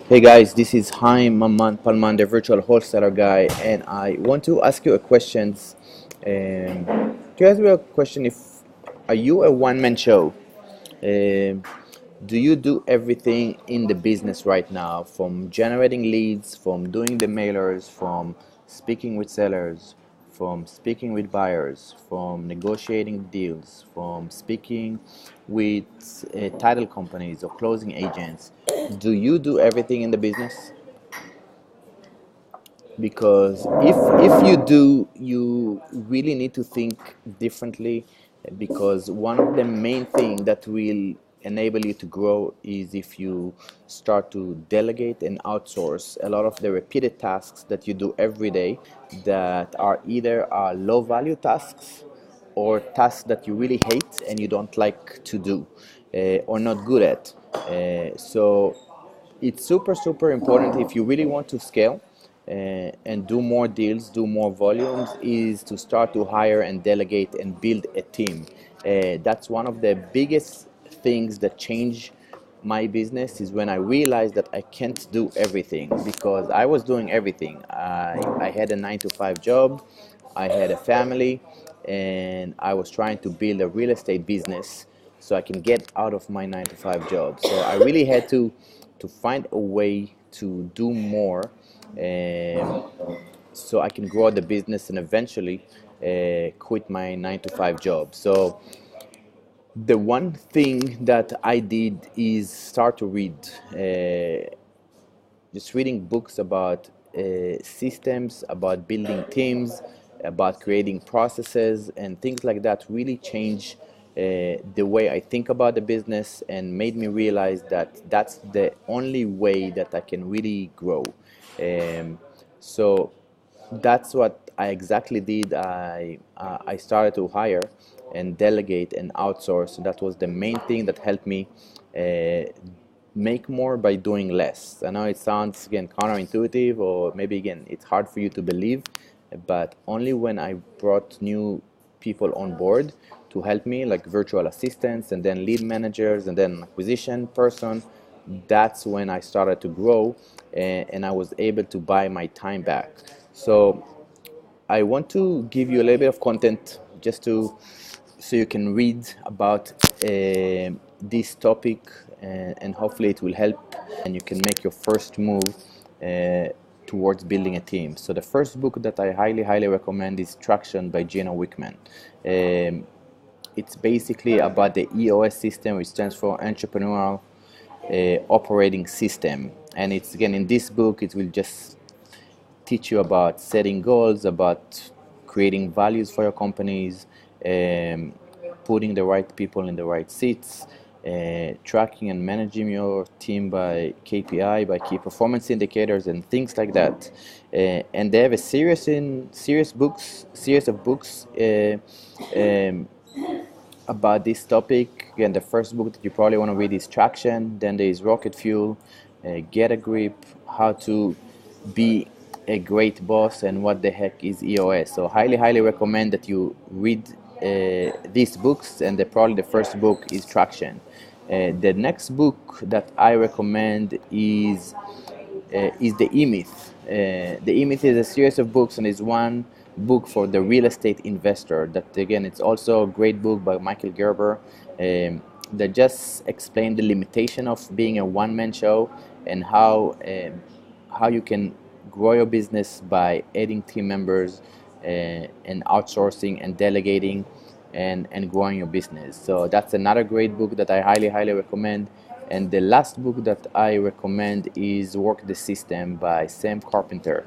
Hey guys, this is Haim Maman Palman, the virtual wholesaler guy, and I want to ask you a question. To ask you a question, if are you a one-man show? Um, do you do everything in the business right now, from generating leads, from doing the mailers, from speaking with sellers, from speaking with buyers, from negotiating deals, from speaking with title companies or closing agents? Do you do everything in the business? Because if you do, you really need to think differently, because one of the main things that will enable you to grow is if you start to delegate and outsource a lot of the repeated tasks that you do every day, that are either low value tasks or tasks that you really hate and you don't like to do, or not good at. So it's super important, if you really want to scale and do more deals, do more volumes, is to start to hire and delegate and build a team. That's one of the biggest things that change my business, is when I realized that I can't do everything, because I was doing everything. I had a 9 to 5 job, I had a family, and I was trying to build a real estate business so I can get out of my 9 to 5 job. So I really had to find a way to do more, um, so I can grow the business and eventually quit my 9 to 5 job. So the one thing that I did is start to read. Just reading books about systems, about building teams, about creating processes, and things like that really changed the way I think about the business, and made me realize that that's the only way that I can really grow. Um, so that's what I exactly did. I started to hire and delegate and outsource. And that was the main thing that helped me uh, make more by doing less. I know it sounds, again, counterintuitive, or maybe, again, it's hard for you to believe, but only when I brought new people on board to help me, like virtual assistants and then lead managers and then acquisition person, that's when I started to grow, and I was able to buy my time back. So I want to give you a little bit of content, just to so you can read about this topic, and hopefully it will help and you can make your first move uh, towards building a team. So the first book that I highly recommend is Traction by Gino Wickman. Um, it's basically about the EOS system, which stands for Entrepreneurial Operating System. And it's, again, in this book, it will just teach you about setting goals, about creating values for your companies, um, putting the right people in the right seats, tracking and managing your team by KPI, by key performance indicators, and things like that. And they have a series of books um, about this topic. Again, the first book that you probably want to read is Traction. Then there is Rocket Fuel, Get a Grip, How to Be a Great Boss, and What the Heck is EOS. So highly recommend that you read these books, and probably the first book is Traction. The next book that I recommend is the E-Myth. The E-Myth is a series of books, and is one book for the real estate investor. That, again, it's also a great book by Michael Gerber, that just explain the limitation of being a one-man show, and how you can grow your business by adding team members, and outsourcing and delegating, and growing your business. So that's another great book that I highly recommend. And the last book that I recommend is Work the System by Sam Carpenter.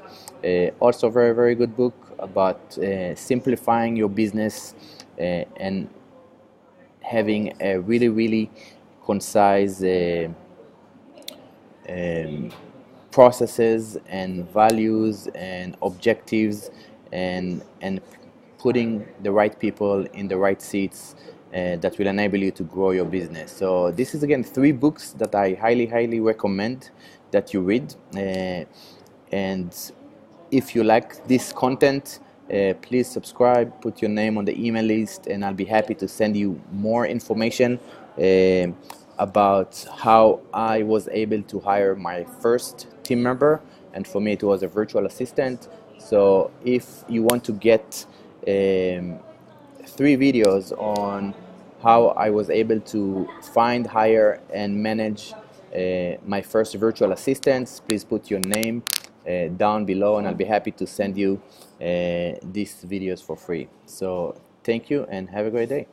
Also very good book about simplifying your business, and having a really concise um, processes and values and objectives, and putting the right people in the right seats, that will enable you to grow your business. So this is, again, three books that I highly recommend that you read. And if you like this content, please subscribe, put your name on the email list, and I'll be happy to send you more information. about how I was able to hire my first team member, and for me it was a virtual assistant. So if you want to get 3 videos on how I was able to find, hire, and manage my first virtual assistants, please put your name down below, and I'll be happy to send you these videos for free. So thank you and have a great day.